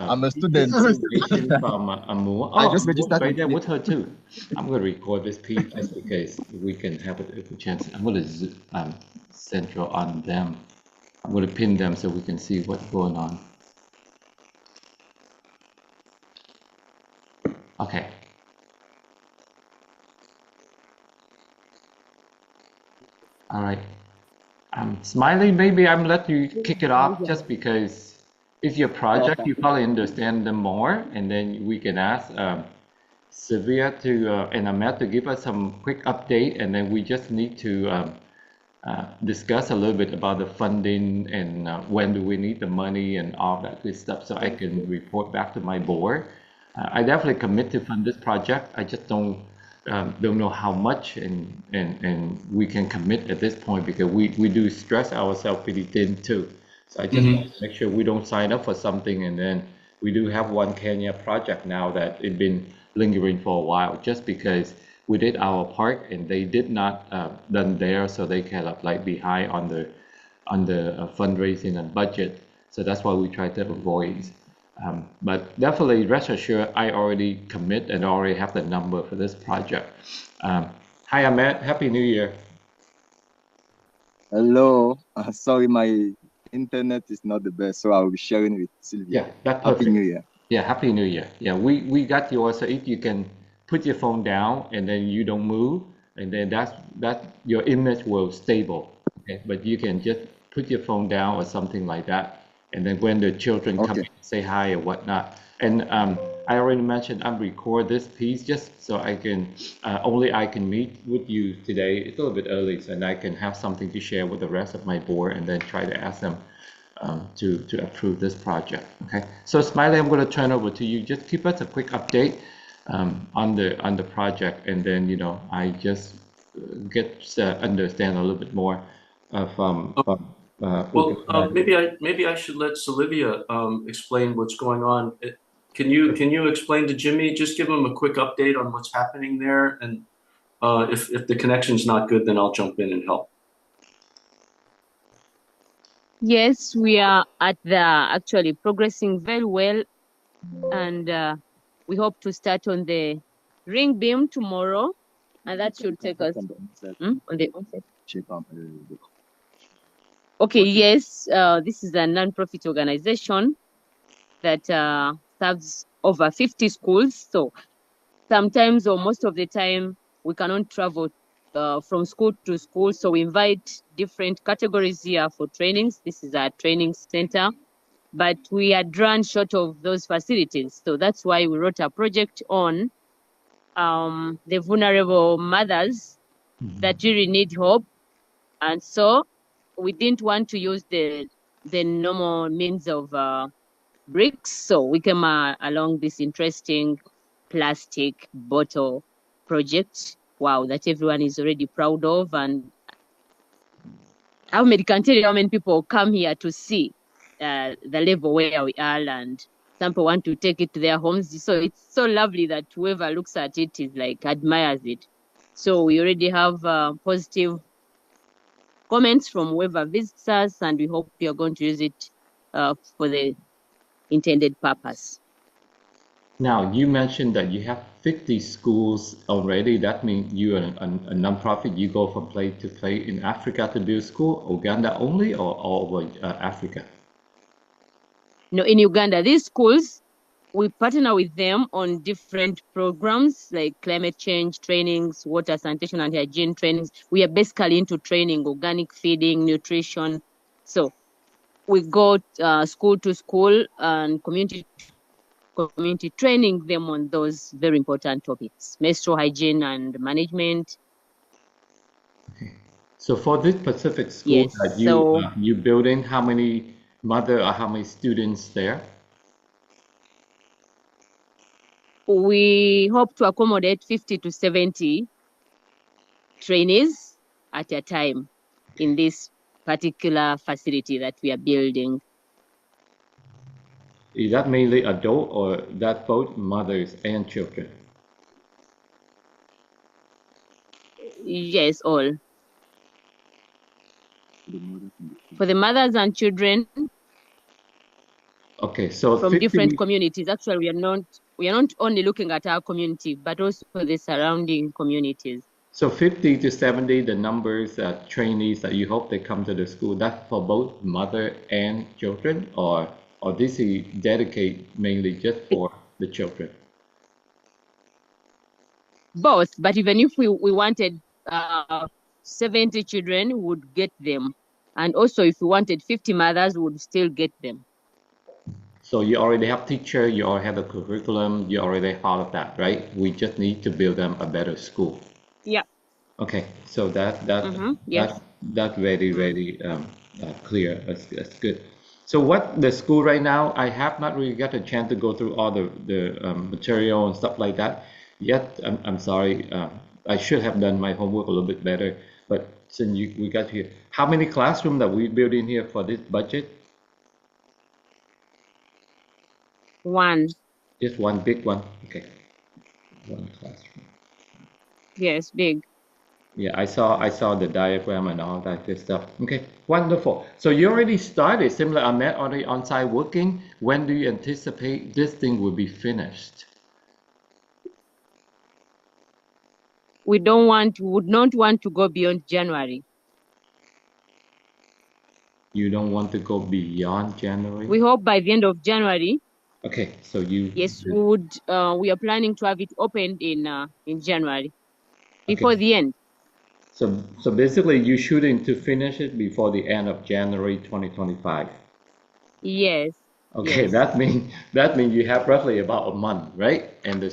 I'm a student. Presentation from Amur. I just Amur's registered right there today. with her too. I'm going to record this piece just because we can have a chance. I'm going to central on them. I'm going to pin them so we can see what's going on. Okay. All right. Smiley, maybe I'm let you kick it off just because it's your project. You probably understand them more, and then we can ask Sylvia to and Ahmed to give us some quick update, and then we just need to discuss a little bit about the funding and when do we need the money and all that good stuff, so I can report back to my board. I definitely commit to fund this project. I just don't know how much, and we can commit at this point because we do stress ourselves pretty thin too. So I just want to make sure we don't sign up for something and then we do have one Kenya project now that it's been lingering for a while just because we did our part and they did not done theirs, so they kind of like behind on the fundraising and budget. So that's why we try to avoid. But definitely rest assured, I already commit and already have the number for this project. Hi Ahmed, Happy New Year. Hello. Sorry, my internet is not the best, so I'll be sharing with Sylvia. Yeah, that's Happy New perfect. Year. Yeah, Happy New Year. Yeah, we got yours. So if you can put your phone down and then you don't move, and then that your image will stable. Okay, but you can just put your phone down or something like that, and then when the children come Okay. in, say hi or whatnot. And I already mentioned I'm record this piece just so I can only I can meet with you today. It's a little bit early, so and I can have something to share with the rest of my board, and then try to ask them to approve this project. Okay, so Smiley, I'm going to turn over to you. Just keep us a quick update on the project, and then I just get to understand a little bit more from Well, Uganda. maybe I should let Sylvia explain what's going on. Can you explain to Jimmy? Just give him a quick update on what's happening there, and if the connection's not good, then I'll jump in and help. Yes, we are actually progressing very well, and we hope to start on the ring beam tomorrow, and that should take us on the onset. Okay, yes, this is a non-profit organization that serves over 50 schools. So sometimes or most of the time we cannot travel from school to school. So we invite different categories here for trainings. This is our training center, but we had run short of those facilities. So that's why we wrote a project on the vulnerable mothers that really need hope. And so we didn't want to use the normal means of bricks. So we came along this interesting plastic bottle project. Wow, that everyone is already proud of. And Ahmed can tell you how many people come here to see the level where we are, and some people want to take it to their homes. So it's so lovely that whoever looks at it is like admires it. So we already have positive comments from whoever visits us, and we hope you're going to use it for the intended purpose. Now, you mentioned that you have 50 schools already. That means you are a nonprofit. You go from place to place in Africa to build school, Uganda only, or all over Africa? No, in Uganda, these schools, we partner with them on different programs like climate change trainings, water sanitation and hygiene trainings. We are basically into training, organic feeding, nutrition. So we go school to school and community training them on those very important topics, menstrual hygiene and management. Okay. So for this specific school Yes, that so you building, how many mother or how many students there? we hope to accommodate 50 to 70 trainees at a time in this particular facility that we are building. Is that mainly adult or that both mothers and children? Yes, all. For the mothers and children. Okay, so from 50, different communities. Actually, we are not only looking at our community, but also the surrounding communities. so 50 to 70, the numbers trainees that you hope they come to the school, that's for both mother and children, or this is dedicated mainly just for the children? Both, but even if we wanted 70 children, we would get them. And also, if we wanted 50 mothers, we would still get them. So you already have teacher, you already have a curriculum, you already have all of that, right? We just need to build them a better school. Yeah. Okay, so Yes. that very clear. That's good. So what the school right now, I have not really got a chance to go through all the material and stuff like that yet. I'm sorry. I should have done my homework a little bit better. But since we got here, how many classrooms that we built in here for this budget? One. Just one big one. Okay, one classroom. Yes, big. Yeah, I saw the diagram and all that good stuff. Okay, wonderful. So you already started, similar Ahmed, already on-site working. When do you anticipate this thing will be finished? We would not want to go beyond January. You don't want to go beyond January? We hope by the end of January. Okay, so you. Yes, we would. We are planning to have it opened in January, before Okay. the end. So basically, you're shooting to finish it before the end of January 2025. Yes. Okay, Yes. that means you have roughly about a month, right? And the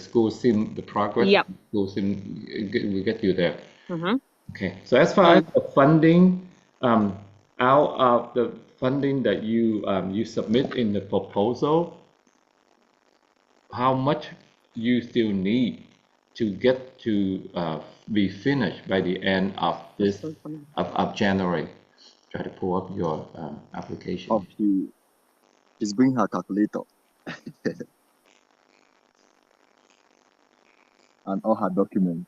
progress. Yep. We get you there. Mm-hmm. Okay, so as far as the funding, out of the funding that you submit in the proposal, how much you still need to get to be finished by the end of this of January? Try to pull up your application. Oh, she's bringing her calculator and all her documents.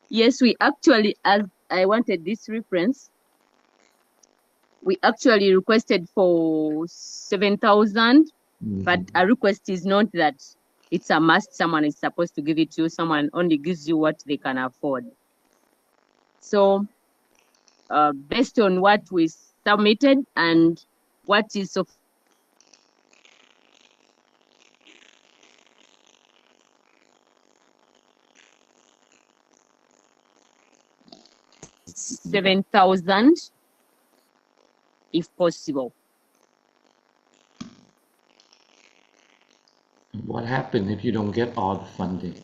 Yes, we actually, as I wanted this reference, we actually requested for 7,000, but a request is not that it's a must. Someone is supposed to give it to you. Someone only gives you what they can afford. So, based on what we submitted and what is so 7,000, if possible. What happens if you don't get all the funding?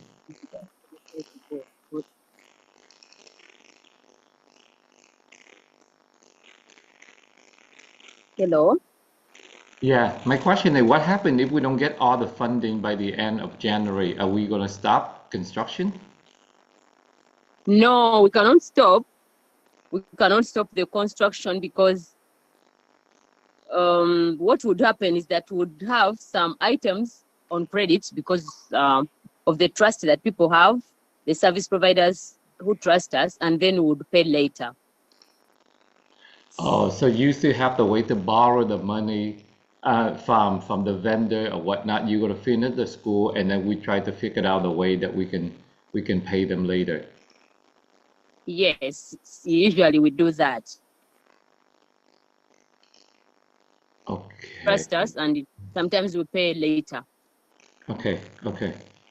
Hello? Yeah, my question is, what happens if we don't get all the funding by the end of January? Are we going to stop construction? No, we cannot stop. We cannot stop the construction because what would happen is that we would have some items on credit because of the trust that people have, the service providers who trust us, and then we would pay later. Oh, so you still have the way to borrow the money from the vendor or whatnot. You're going to finish the school, and then we try to figure out a way that we can pay them later. Yes, usually we do that. Okay. Trust us, and sometimes we pay later. Okay.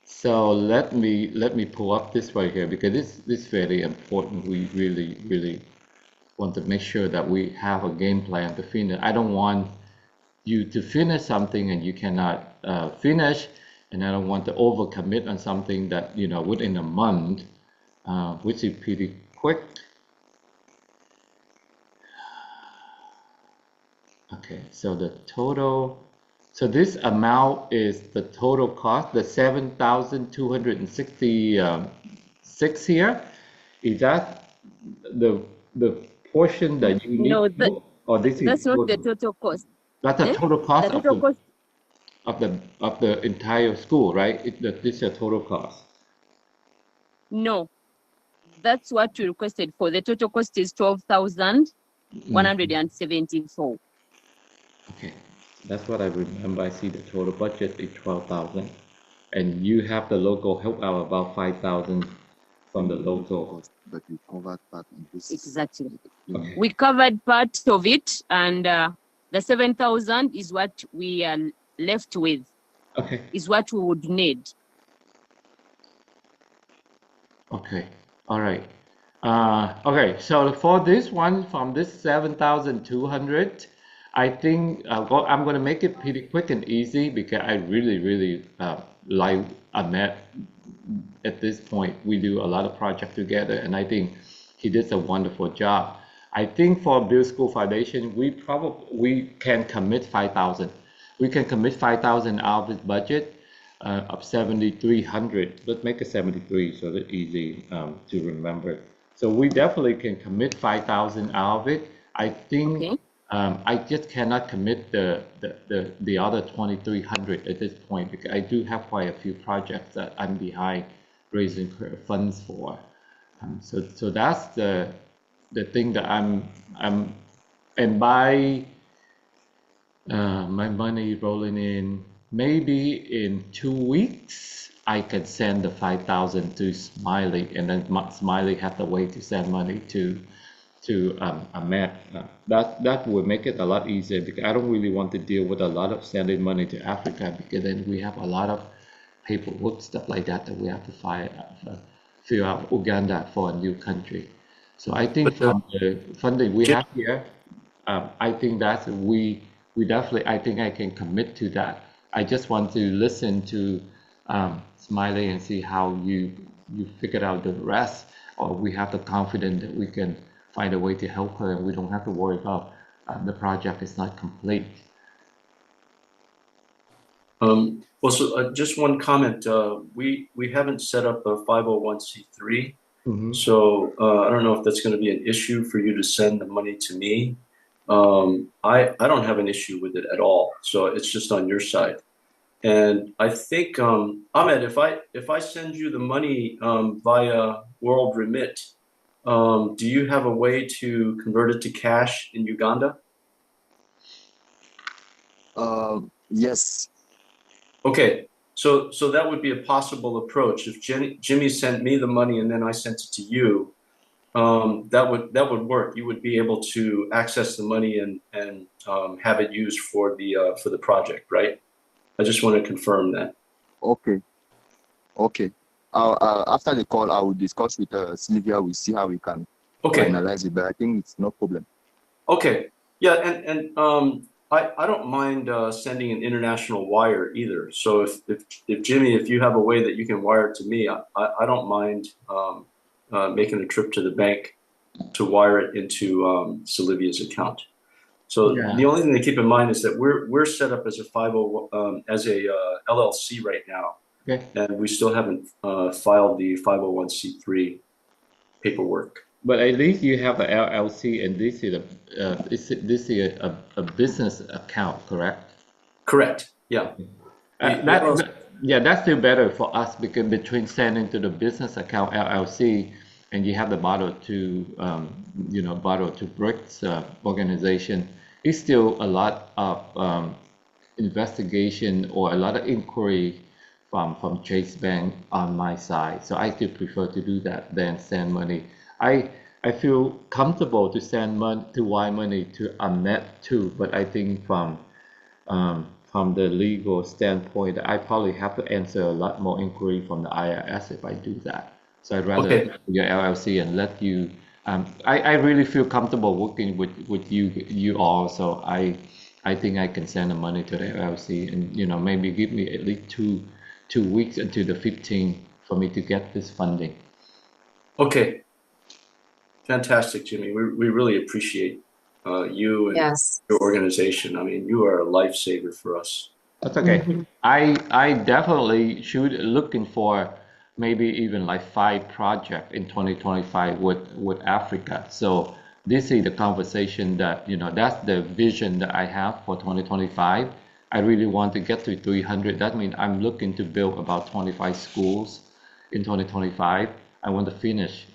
So let me pull up this right here because this is very important. We really want to make sure that we have a game plan to finish. I don't want you to finish something and you cannot finish, and I don't want to overcommit on something that within a month, which is pretty quick. Okay, so so this amount is the total cost, the 7,266 here. Is that the portion that you need? No, or this is that's not the total cost. That's the total cost The total cost. of the entire school, right? This is a total cost. No, that's what we requested for. The total cost is 12,174. Okay. That's what I remember. I see the total budget is 12,000, and you have the local help out about 5,000 from the local. Cost, but we covered part of this. Exactly. Okay. We covered part of it, and the 7,000 is what we are left with, Okay. is what we would need. Okay. All right. Okay. So for this one, from this 7,200, I think I'm going to make it pretty quick and easy because I really like Ahmed. At this point, we do a lot of projects together, and I think he did a wonderful job. I think for Build School Foundation, we can commit 5,000. We can commit 5,000 out of this budget of 7,300. Let's make it 73 so that easy to remember. So we definitely can commit 5,000 out of it. I think Okay. I just cannot commit the other 2,300 at this point because I do have quite a few projects that I'm behind raising funds for. So that's the thing that I'm and by my money rolling in maybe in 2 weeks I can send the 5,000 to Smiley, and then Smiley have the way to send money to Ahmed. That would make it a lot easier because I don't really want to deal with a lot of sending money to Africa because then we have a lot of paperwork stuff like that we have to fill out Uganda for a new country. So I think from the funding we have here, I think that we definitely, I think I can commit to that. I just want to listen to Smiley and see how you figured out the rest, or we have the confidence that we can find a way to help her and we don't have to worry about the project is not complete. Well, so just one comment. We haven't set up a 501c3, so I don't know if that's going to be an issue for you to send the money to me. I don't have an issue with it at all, so it's just on your side. And I think Ahmed, if I send you the money via World Remit, do you have a way to convert it to cash in Uganda? Yes. Okay, so that would be a possible approach. If Jimmy sent me the money and then I sent it to you, that would work. You would be able to access the money and have it used for the project, right? I just want to confirm that. Okay. Okay. After the call, I will discuss with Sylvia. We'll see how we can finalize it, but I think it's no problem. Okay. Yeah, and I don't mind sending an international wire either. So if Jimmy, if you have a way that you can wire it to me, I don't mind making a trip to the bank to wire it into Sylvia's account. So the only thing to keep in mind is that we're set up as a LLC right now, and we still haven't filed the 501c3 paperwork. But at least you have the LLC, and this is a business account, correct? Correct. Yeah. That's still better for us because between sending to the business account LLC and you have the borrow to bricks organization, it's still a lot of investigation or a lot of inquiry from Chase Bank on my side. So I still prefer to do that than send money. I feel comfortable to send money to wire money to Ahmed too, but I think from the legal standpoint, I probably have to answer a lot more inquiry from the IRS if I do that. So I'd rather your LLC and let you. I really feel comfortable working with you all. So I think I can send the money to the LLC and maybe give me at least two weeks until the 15th for me to get this funding. Okay. Fantastic, Jimmy. We really appreciate you and your organization. I mean, you are a lifesaver for us. That's okay. I definitely should looking for maybe even like 5 projects in 2025 with Africa. So this is the conversation that that's the vision that I have for 2025. I really want to get to 300. That means I'm looking to build about 25 schools in 2025. I want to finish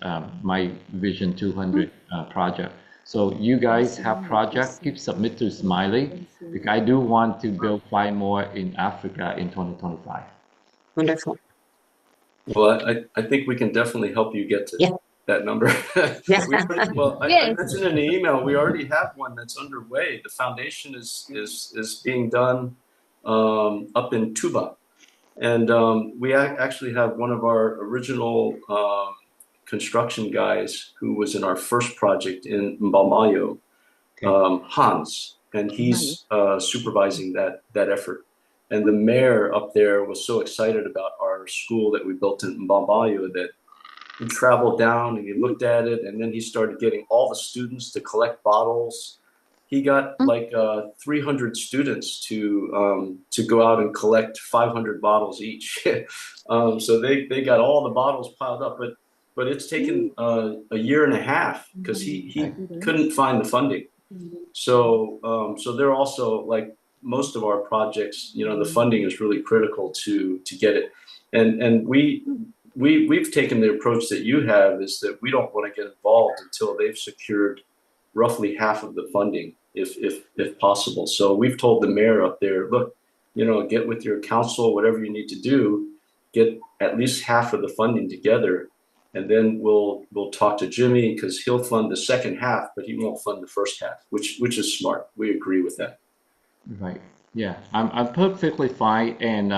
my Vision 200 project. So you guys have projects, keep submit to Smiley, because I do want to build 5 more in Africa in 2025. Wonderful. Well, I think we can definitely help you get to that number. I mentioned in the email, we already have one that's underway. The foundation is being done up in Tuba. And we actually have one of our original construction guys who was in our first project in Mbamayo, Hans, and he's supervising that effort. And the mayor up there was so excited about our school that we built in Mbambayo that he traveled down and he looked at it, and then he started getting all the students to collect bottles. He got like 300 students to go out and collect 500 bottles each. So they got all the bottles piled up, but it's taken a year and a half because he couldn't find the funding. So they're also like most of our projects, the funding is really critical to get it. And we've taken the approach that you have, is that we don't want to get involved until they've secured roughly half of the funding, if possible. So we've told the mayor up there, look, get with your council, whatever you need to do, get at least half of the funding together. And then we'll talk to Jimmy, because he'll fund the second half, but he won't fund the first half, which is smart. We agree with that. Right. Yeah, I'm perfectly fine, and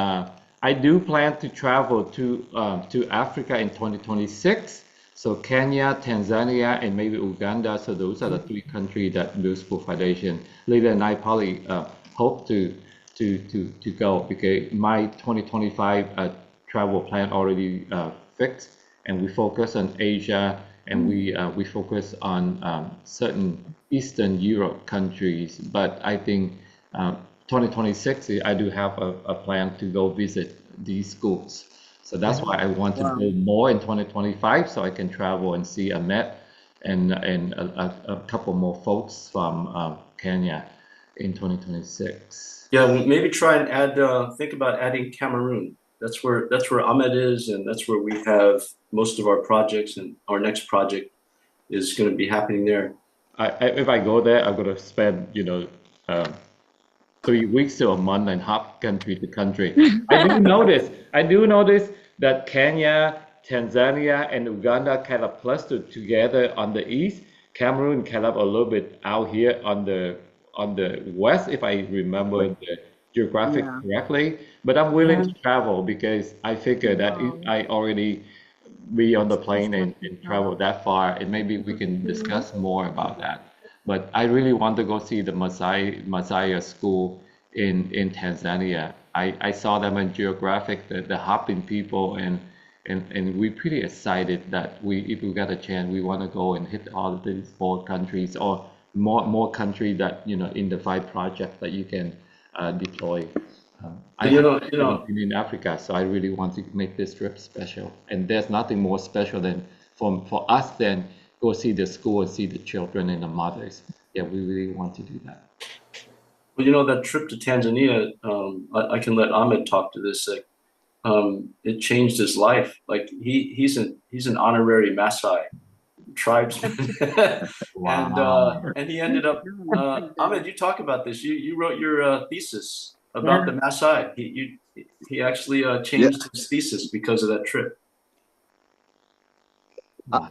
I do plan to travel to Africa in 2026. So Kenya, Tanzania, and maybe Uganda. So those are the 3 countries that BaSF Foundation leader and I probably hope to go, because my 2025 travel plan already fixed, and we focus on Asia, and we focus on certain Eastern Europe countries. But I think 2026, I do have a plan to go visit these schools. So that's why I want to go more in 2025, so I can travel and see Ahmed and a couple more folks from Kenya in 2026. Yeah, maybe try and add. Think about adding Cameroon. That's where Ahmed is, and that's where we have most of our projects. And our next project is going to be happening there. If I go there, I'm going to spend 3 weeks to a month and hop country to country. I do notice that Kenya, Tanzania, and Uganda kind of clustered together on the east. Cameroon kind of a little bit out here on the west, if I remember the geographic correctly. But I'm willing to travel, because I figure that if I already be on the plane and travel that far, and maybe we can discuss more about that. But I really want to go see the Masai school in Tanzania. I saw them in geographic, the hopping people, and we're pretty excited that if we got a chance, we want to go and hit all of these 4 countries, or more countries that in the 5 projects that you can deploy. I haven't been in Africa, so I really want to make this trip special. And there's nothing more special than for us than go see the school and see the children and the mothers. Yeah, we really want to do that. Well, that trip to Tanzania, I can let Ahmed talk to this. It changed his life. Like he's an honorary Maasai tribesman, and he ended up. Ahmed, you talk about this. You wrote your thesis about the Maasai. He actually changed his thesis because of that trip.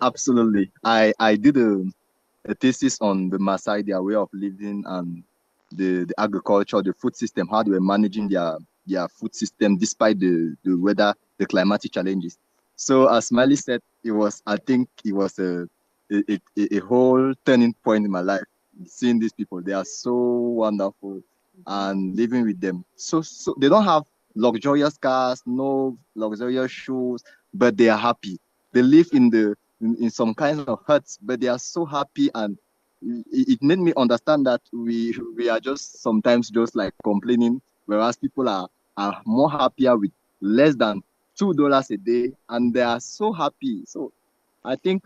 Absolutely. I did a thesis on the Maasai, their way of living, and the agriculture, the food system, how they were managing their food system despite the weather, the climatic challenges. So as Smiley said, I think it was a whole turning point in my life. Seeing these people, they are so wonderful, and living with them. So they don't have luxurious cars, no luxurious shoes, but they are happy. They live in some kinds of huts, but they are so happy, and it made me understand that we are just sometimes just like complaining, whereas people are more happier with less than $2 a day, and they are so happy. So I think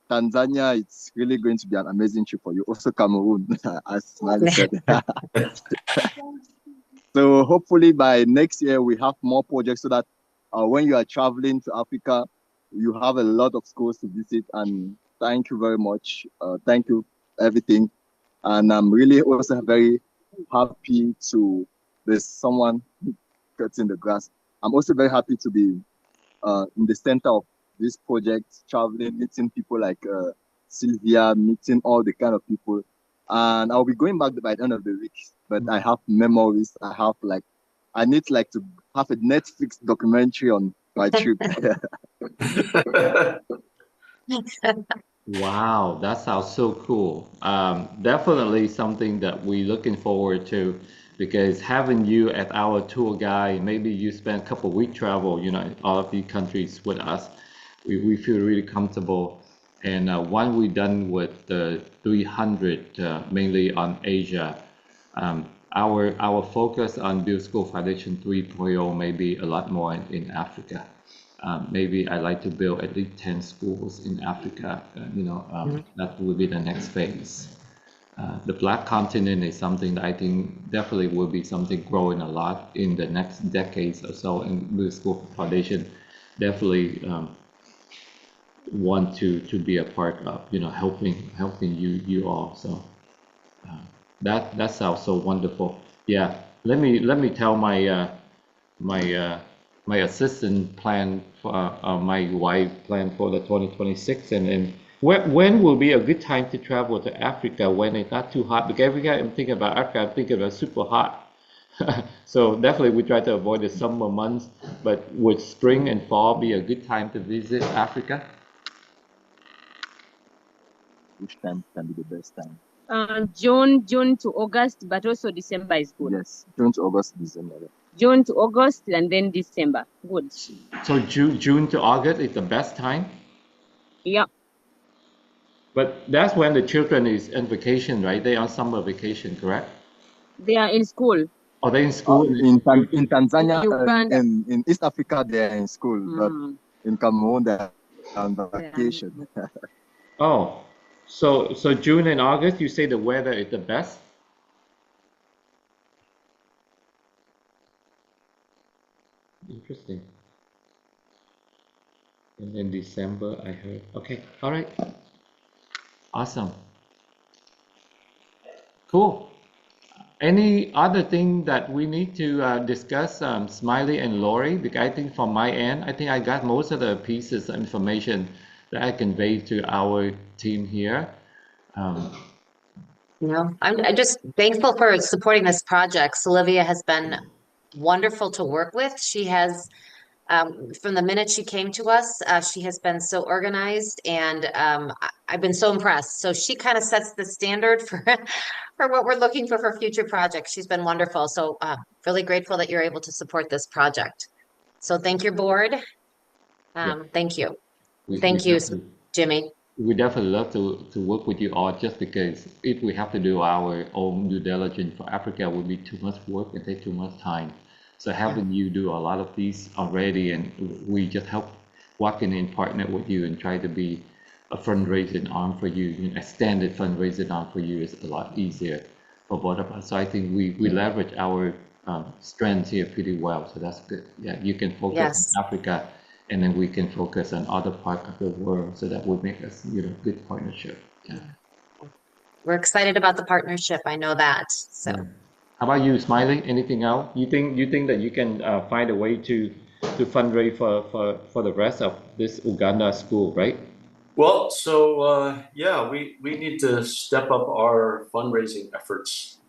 Tanzania, it's really going to be an amazing trip for you. Also Cameroon, as Smiley said. So hopefully by next year we have more projects, so that when you are traveling to Africa, you have a lot of schools to visit. And thank you very much. Thank you, everything. And I'm really also very happy to, there's someone cutting the grass. I'm also very happy to be in the center of this project, traveling, meeting people like Sylvia, meeting all the kind of people. And I'll be going back by the end of the week, but I have memories. I need like to have a Netflix documentary on my trip. Wow, that sounds so cool. Definitely something that we're looking forward to because having you as our tour guide, maybe you spend a couple of weeks travel, all of these countries with us. We feel really comfortable. And once we're done with the 300, mainly on Asia, our focus on Build School Foundation 3.0 may be a lot more in Africa. Maybe I'd like to build at least 10 schools in Africa. That will be the next phase. The Black continent is something that I think definitely will be something growing a lot in the next decades or so. And Build School Foundation definitely want to be a part of, helping you all. So that sounds so wonderful. Yeah, let me tell my assistant plan for my wife plan for the 2026 and then when will be a good time to travel to Africa when it's not too hot? Because every time I'm thinking about Africa, I'm thinking about super hot. So definitely we try to avoid the summer months, but would spring and fall be a good time to visit Africa? Which time can be the best time? June to August, but also December is good. Yes, June to August, December. June to August and then December. Good. So June to August is the best time? Yeah. But that's when the children is on vacation, right? They are on summer vacation, correct? They are in school. Are they in school? In Tanzania, Uganda. in East Africa, they're in school, but in Cameroon, they're on vacation. Oh, so June and August, you say the weather is the best? Interesting. And in December, I heard. Okay, all right. Awesome. Cool. Any other thing that we need to discuss, Smiley and Lori? Because I think from my end, I think I got most of the pieces of information that I convey to our team here. I'm just thankful for supporting this project. Olivia has been wonderful to work with. She has, from the minute she came to us, she has been so organized, and I've been so impressed. So she kind of sets the standard for for what we're looking for future projects. She's been wonderful. So really grateful that you're able to support this project. So thank your board. Thank you. Thank you, Jimmy. We definitely love to work with you all just because if we have to do our own due diligence for Africa, it would be too much work and take too much time. So having you do a lot of these already, and we just help walking in partner with you and try to be a fundraising arm for you, a standard fundraising arm for you is a lot easier for both of us. So I think we leverage our strengths here pretty well. So that's good. Yeah, you can focus on Africa, and then we can focus on other parts of the world. So that would make us, good partnership. Yeah. We're excited about the partnership. I know that. So. Yeah. How about you, Smiley? Anything else? You think that you can find a way to fundraise for the rest of this Uganda school, right? Well, so yeah, we need to step up our fundraising efforts.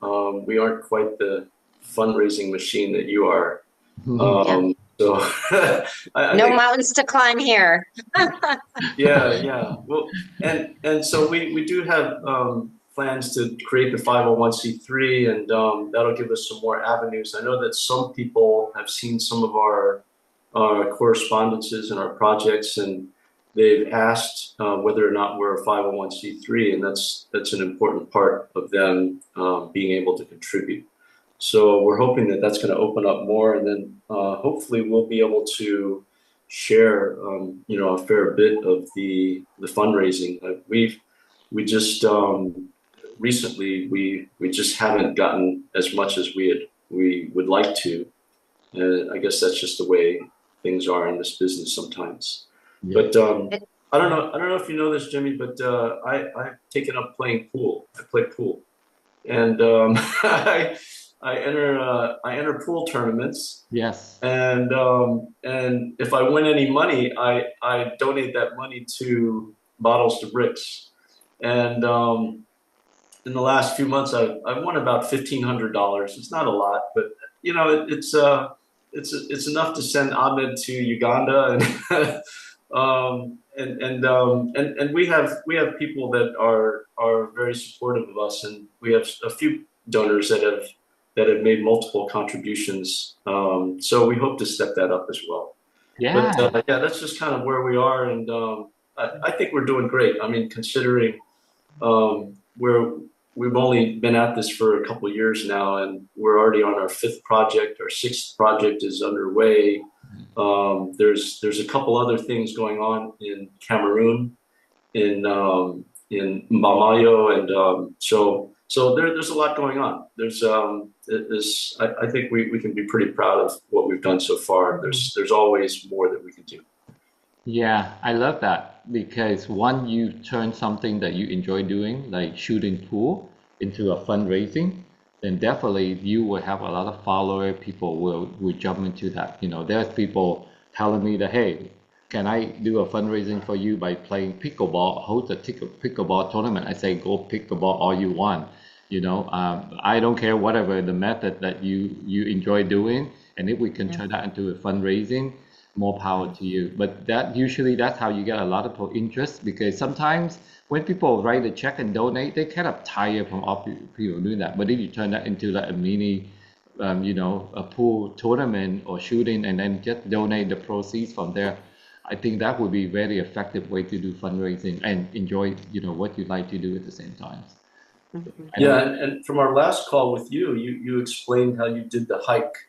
We aren't quite the fundraising machine that you are. So I no think, mountains to climb here. yeah. Well, and so we do have plans to create the 501c3, and that'll give us some more avenues. I know that some people have seen some of our correspondences and our projects, and they've asked whether or not we're a 501c3, and that's an important part of them being able to contribute. So we're hoping that that's going to open up more, and then hopefully we'll be able to share, a fair bit of the fundraising. We just recently we just haven't gotten as much as we would like to, and I guess that's just the way things are in this business sometimes. Yeah. But I don't know if you know this, Jimmy, but I've taken up playing pool. I play pool, and I enter pool tournaments. Yes. And if I win any money, I donate that money to Bottles to Bricks. And in the last few months, I've won about $1,500. It's not a lot, but you know, it's enough to send Ahmed to Uganda, and and we have people that are very supportive of us, and we have a few donors that have made multiple contributions. So we hope to step that up as well. Yeah. But yeah, that's just kind of where we are, and I think we're doing great. I mean, considering we've only been at this for a couple of years now, and we're already on our 5th project. Our 6th project is underway. There's a couple other things going on in Cameroon, in Mbamayo, and so there's a lot going on. I think we can be pretty proud of what we've done so far. There's always more that we can do. Yeah, I love that because one, you turn something that you enjoy doing, like shooting pool, into a fundraising, then definitely you will have a lot of followers. People will jump into that. You know, there's people telling me that, hey, can I do a fundraising for you by playing pickleball, host a pickleball tournament? I say, go pickleball all you want. You know, I don't care whatever the method that you enjoy doing, and if we can turn that into a fundraising, more power to you. But that's how you get a lot of interest, because sometimes when people write a check and donate, they kind of tired from all people doing that. But if you turn that into like a mini, a pool tournament or shooting, and then just donate the proceeds from there, I think that would be a very effective way to do fundraising and enjoy, what you like to do at the same time. Yeah, and from our last call with you, you explained how you did the hike.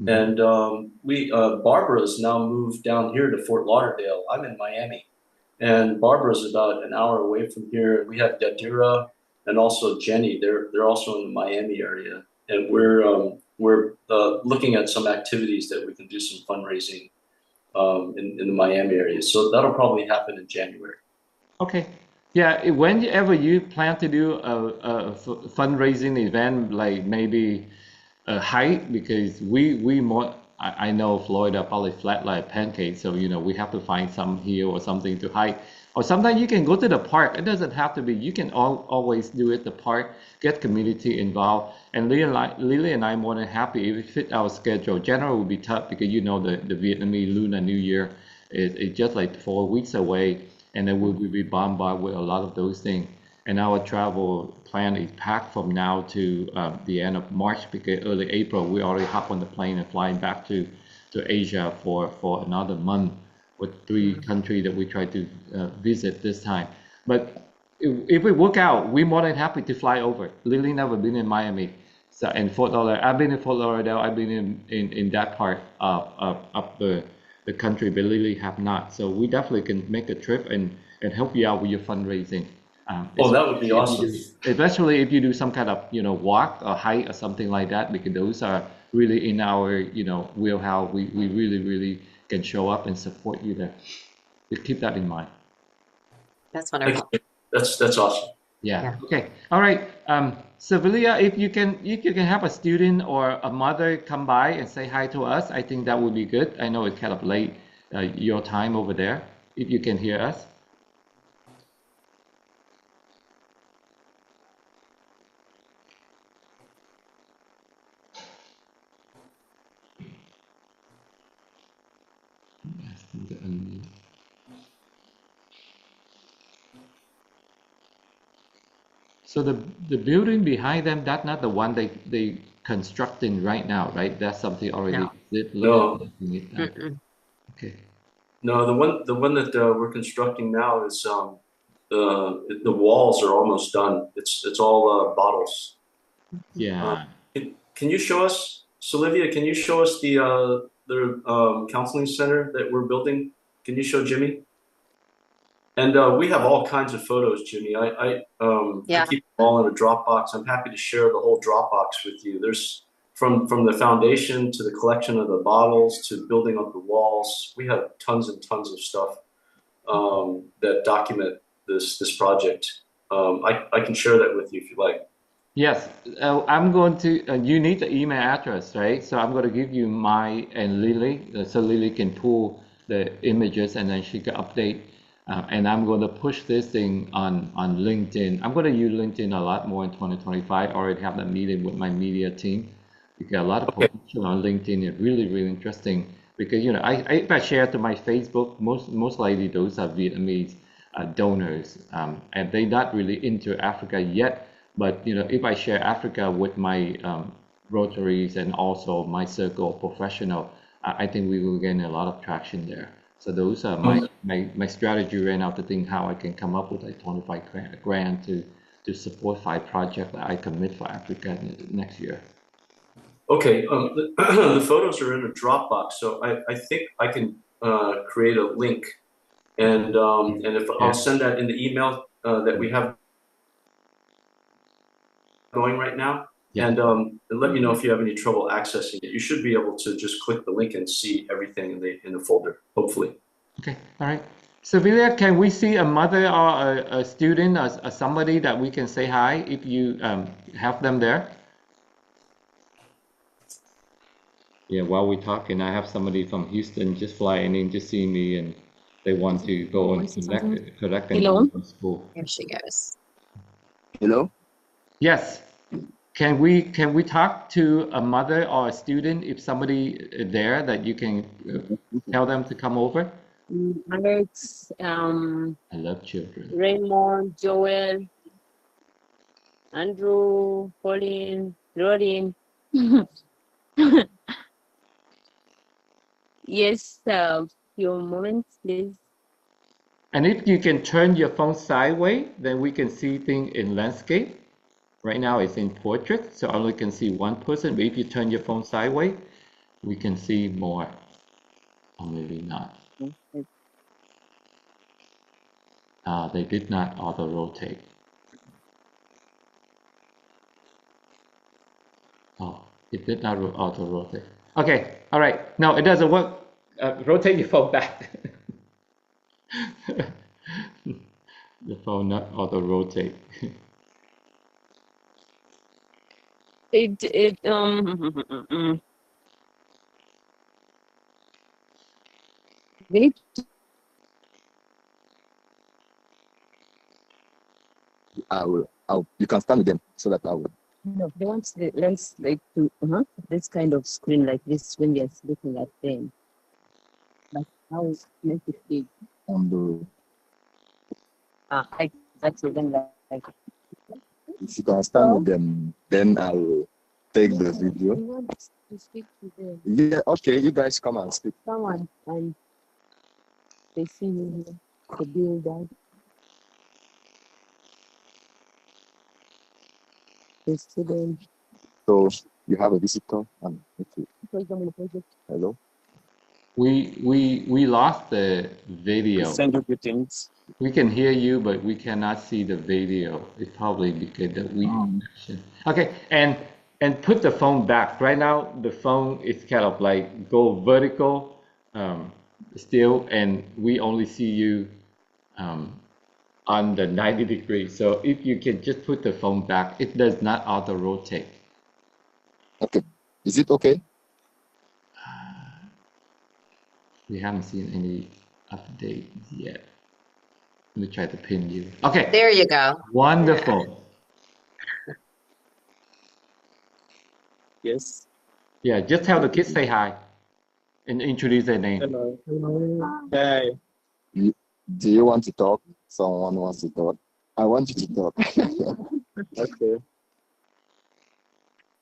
And Barbara's now moved down here to Fort Lauderdale. I'm in Miami, and Barbara's about an hour away from here. We have Yadira and also Jenny. They're also in the Miami area, and we're looking at some activities that we can do some fundraising in the Miami area. So that'll probably happen in January. Okay. Yeah, whenever you plan to do a fundraising event, like maybe a hike, because I know Florida probably flat like a pancake, so we have to find some hill or something to hike. Or sometimes you can go to the park. It doesn't have to be. You can always do it at the park. Get community involved. And Lily and I are more than happy if it fit our schedule. January will be tough because the Vietnamese Lunar New Year is just like 4 weeks away, and then we'll be bombarded with a lot of those things. And our travel plan is packed from now to the end of March, because early April we already hop on the plane and flying back to Asia for another month, with 3 countries that we try to visit this time. But if we work out, we're more than happy to fly over. Lily never been in Miami, so in Fort Lauderdale. I've been in Fort Lauderdale. I've been in that part of the country, but Lily have not. So we definitely can make a trip and help you out with your fundraising. That would be awesome. Especially if you do some kind of walk or hike or something like that, because those are really in our wheelhouse. We really can show up and support you there. Just keep that in mind. That's wonderful. That's awesome. Yeah. Okay. All right. Sevilla, if you can have a student or a mother come by and say hi to us, I think that would be good. I know it's kind of late your time over there. If you can hear us. So the building behind them, that's not the one they constructing right now, right? That's something already. No. Okay. No, the one that we're constructing now is the walls are almost done. It's all bottles. Yeah. Can you show us, Olivia? Can you show us the counseling center that we're building? Can you show Jimmy? And we have all kinds of photos, Jimmy. I keep them all in a Dropbox. I'm happy to share the whole Dropbox with you. There's from the foundation to the collection of the bottles to building up the walls. We have tons and tons of stuff. that document this project. I can share that with you if you like. Yes, I'm going to, you need the email address, right? So I'm going to give you my and Lily, so Lily can pull the images and then she can update. And I'm going to push this thing on LinkedIn. I'm going to use LinkedIn a lot more in 2025. I already have that meeting with my media team. You get a lot of potential on LinkedIn. It's really, really interesting because, you know, if I share to my Facebook, most likely those are Vietnamese donors, and they're not really into Africa yet. But you know, if I share Africa with my Rotaries and also my circle of professional, I think we will gain a lot of traction there. So those are my strategy right now to think how I can come up with a 25 grand to support 5 projects that I commit for Africa next year. Okay, the photos are in a Dropbox, so I think I can create a link, and if I'll send that in the email that we have going right now, and let me know if you have any trouble accessing it. You should be able to just click the link and see everything in the folder, hopefully. Okay, all right. Sevilla, can we see a mother or a student or somebody that we can say hi if you have them there? Yeah, while we're talking, I have somebody from Houston just flying in to see me, and they want to go and collect Hello? from school. Here she goes. Hello? Yes. Can we talk to a mother or a student if somebody there that you can tell them to come over? Alex, I love children. Raymond, Joel, Andrew, Pauline, Rorin. Yes, few moments, please. And if you can turn your phone sideways, then we can see things in landscape. Right now it's in portrait, so I only can see one person. But if you turn your phone sideways, we can see more. Or maybe not. They did not auto-rotate. Oh, it did not auto-rotate. Okay, all right. No, it doesn't work. Rotate your phone back. The phone not auto-rotate. Wait. You can stand with them so that I will. No, they want the lens like to this kind of screen like this when you're looking at them. But how make it big? On the. Like that's then like. If you can stand with them, then I will take the video. We want to speak to them. Yeah, okay, you guys come and speak. Someone and they see you here, the builder, the student. So you have a visitor and hello. We lost the video. Send you greetings. We can hear you, but we cannot see the video. It's probably because the connection. Okay, and put the phone back. Right now, the phone is kind of like go vertical still, and we only see you on the 90 degrees. So if you can just put the phone back, it does not auto rotate. Okay, is it okay? We haven't seen any update yet. Let me try to pin you. Okay. There you go. Wonderful. Yes. Yeah, just tell the kids say hi and introduce their name. Hello. Hi. Do you want to talk? Someone wants to talk. I want you to talk. Okay.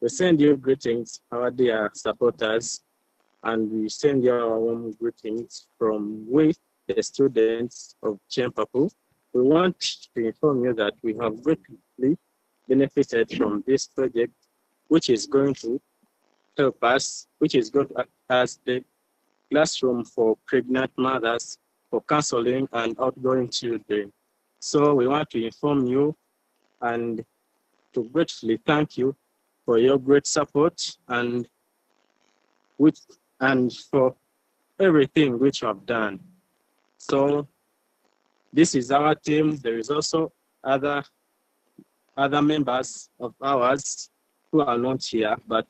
We send you greetings, our dear supporters, and we send you our warm greetings from we, the students of Chempapu. We want to inform you that we have greatly benefited from this project, which is going to help us, which is going to act as the classroom for pregnant mothers, for counseling and outgoing children. So we want to inform you and to gratefully thank you for your great support and for everything which you have done. So this is our team. There is also other members of ours who are not here, but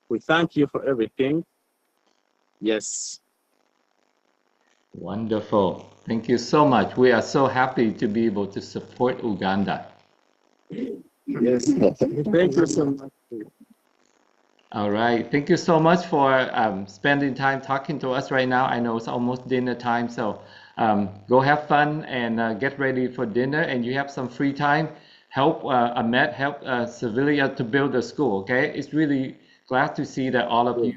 we thank you for everything. Yes. Wonderful. Thank you so much. We are so happy to be able to support Uganda. Yes. Thank you so much. All right. Thank you so much for spending time talking to us right now. I know it's almost dinner time, so go have fun and get ready for dinner. And you have some free time. Help Ahmed, help Sevilla to build a school. Okay. It's really glad to see that all of you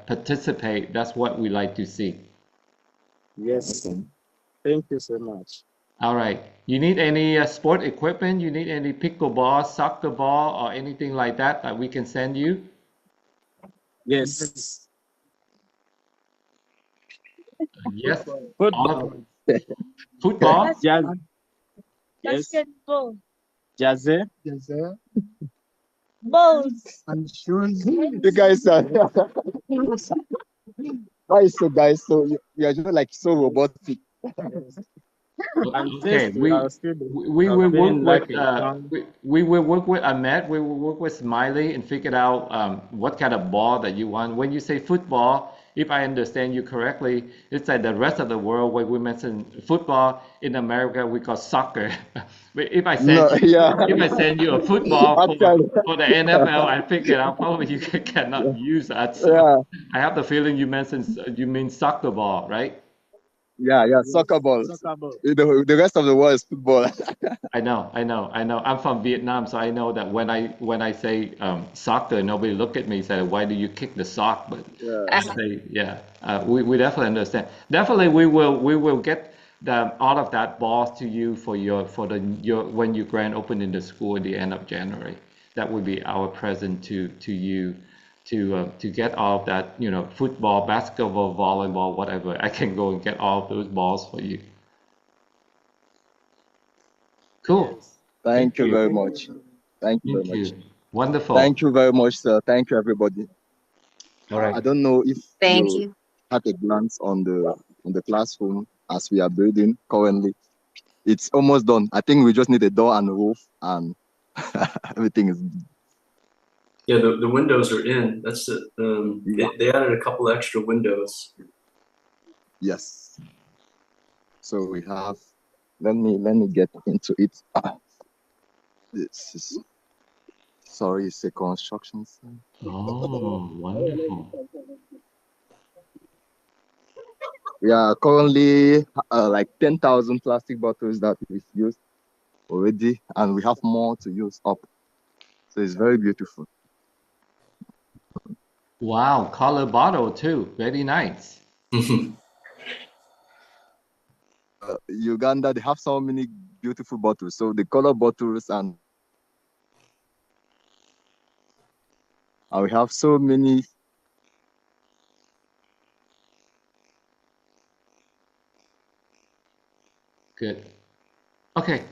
participate. That's what we like to see. Yes. Thank you so much. All right. You need any sport equipment? You need any pickleball, soccer ball, or anything like that that we can send you? Yes. Yes. Football. Football? Jazz. Yes. Basketball. Jazz. Balls. And shoes. You guys are. Why so guys? So you are just like so robotic. Okay, we will work with we will work with Ahmed. We will work with Smiley and figure out what kind of ball that you want. When you say football, if I understand you correctly, it's like the rest of the world where we mention football. In America, we call soccer. But if I send you a football for the NFL, I figure out probably you cannot use that. So I have the feeling you mean soccer ball, right? Yeah, soccer balls. The rest of the world is football. I know. I'm from Vietnam, so I know that when I say soccer, nobody look at me and say, "Why do you kick the sock?" But I say, we definitely understand. Definitely, we will get all of that balls to you for your when you grand open in the school at the end of January. That would be our present to you. To get all of that, football, basketball, volleyball, whatever, I can go and get all of those balls for you. Cool. Thank you very much. Thank you very much. Wonderful. Thank you very much, sir. Thank you, everybody. All right. I don't know if Thank you. had a glance on the classroom as we are building currently. It's almost done. I think we just need a door and a roof, and everything is. Yeah, the windows are in. That's it. They added a couple extra windows. Yes. So we have. Let me get into it. This is. Sorry, it's a construction site. Oh, wonderful. We are currently like 10,000 plastic bottles that we've used already, and we have more to use up. So it's very beautiful. Wow, color bottle too. Very nice. Uganda, they have so many beautiful bottles. So the color bottles and we have so many. Good. Okay.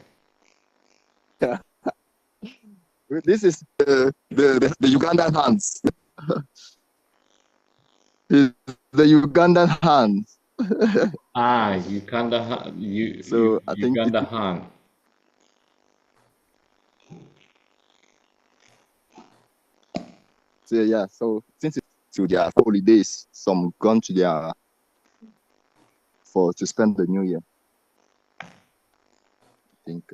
This is the Ugandan hands. The Ugandan hands. Uganda. So I think Uganda Han. So yeah. So since it's to their holidays, some gone to their to spend the New Year. I think.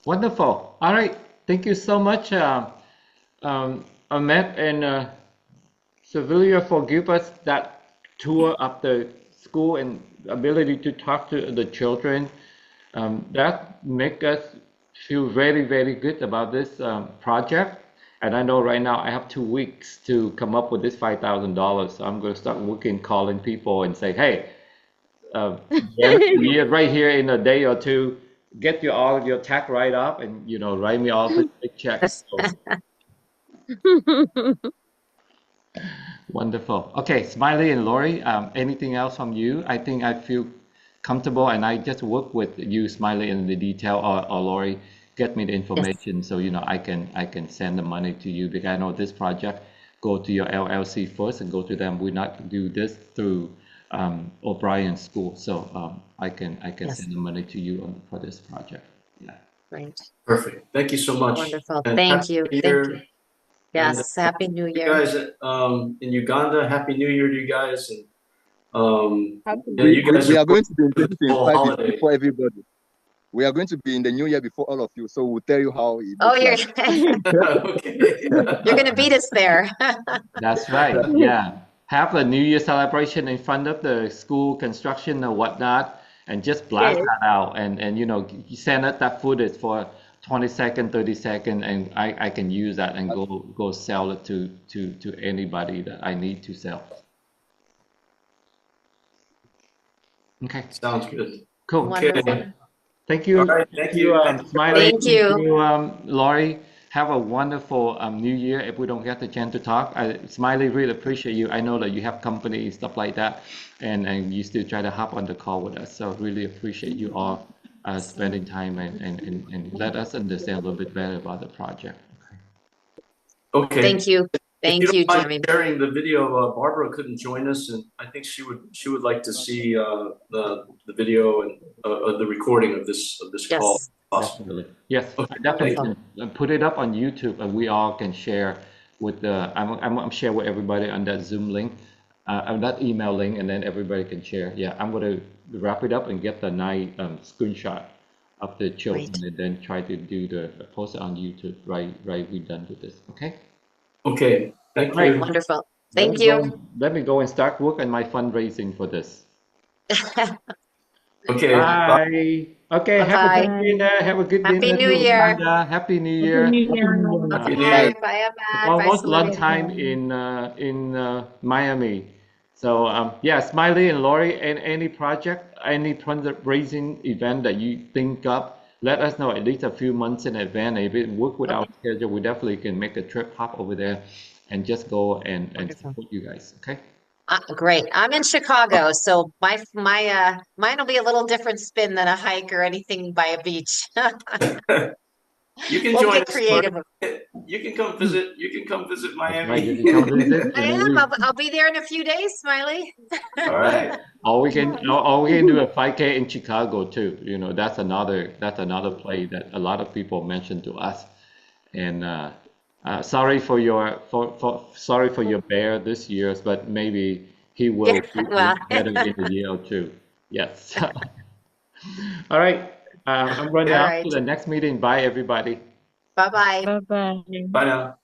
Wonderful. All right. Thank you so much, Ahmed and Sevilla, for giving us that tour of the school and ability to talk to the children. That make us feel very, very good about this project. And I know right now I have 2 weeks to come up with this $5,000. So I'm going to start working, calling people and say, hey, right here in a day or two, get all of your tax write up and write me all the big checks. So. Wonderful. Okay, Smiley and Lori, anything else from you? I think I feel comfortable, and I just work with you, Smiley, in the detail, or Lori, get me the information so I can send the money to you, because I know this project go to your LLC first and go to them. We not do this through O'Brien School. So I can Yes. send the money to you for this project. Yeah. Great. Perfect. Thank you so much. Wonderful. And Thank Happy you. New Thank Year. you. Yes. Happy New You Year. guys in Uganda, Happy New Year to you guys. And yeah, We, you guys we are are going to be in the whole 2025 holiday. before everybody. We are going to be in the new year before all of you. So we'll tell you how it Oh, looks you're like. Okay. you're gonna beat us there. That's right. Yeah. Have a New Year celebration in front of the school construction or whatnot, and just blast Yes. that out. And you know, you send us that footage for 20-second, 30-second, and I can use that and go sell it to anybody that I need to sell. Okay. Sounds good. Cool. Wonderful. Thank you. All right. Thank you. Smiley. Thank you. Laurie. Have a wonderful New Year. If we don't get the chance to talk, Smiley, really appreciate you. I know that you have company stuff like that, and you still try to hop on the call with us. So really appreciate you all spending time and let us understand a little bit better about the project. Okay. Thank you. If you Thank you, don't mind Jimmy. sharing the video, Barbara couldn't join us, and I think she would like to see the video and the recording of this call. Yes. Awesome. Definitely. Yes, Okay, I definitely wonderful. can put it up on YouTube, and we all can share with the. I'm share with everybody on that Zoom link, on that email link, and then everybody can share. Yeah, I'm gonna wrap it up and get the nice screenshot of the children, Great. and then try to do the post it on YouTube. Right, we're done with this. Okay. Okay. Thank Right. you. Wonderful. Let Thank me go. you. Let me go and start work on my fundraising for this. Okay. Bye. Bye. Okay. Have a Bye-bye. good dinner. Have a good Happy dinner New to Year. Uganda. Happy New Happy Year. New Year. Happy New Bye. Year. Bye, It's Ahmad. Bye, almost Sylvia. lunchtime in Miami. So yeah, Smiley and Lori, and any project, any fundraising event that you think of, let us know at least a few months in advance. If it work with our schedule, we definitely can make a trip, hop over there, and just go and Wonderful. support you guys. Okay. Great. I'm in Chicago, so mine will be a little different spin than a hike or anything by a beach. You can We'll join get us. Lori. creative. You can come visit. You can come visit That's right. You Miami. can come visit, I and then am. I'll be there in a few days, Smiley. All right. or we can do a 5K in Chicago too. You know, that's another play that a lot of people mentioned to us. And sorry for your bear this year, but maybe he will Yeah, be well, better in a year or two. Yes. All right. I'm running all off right. to the next meeting. Bye, everybody. Bye-bye. Bye bye. Bye now.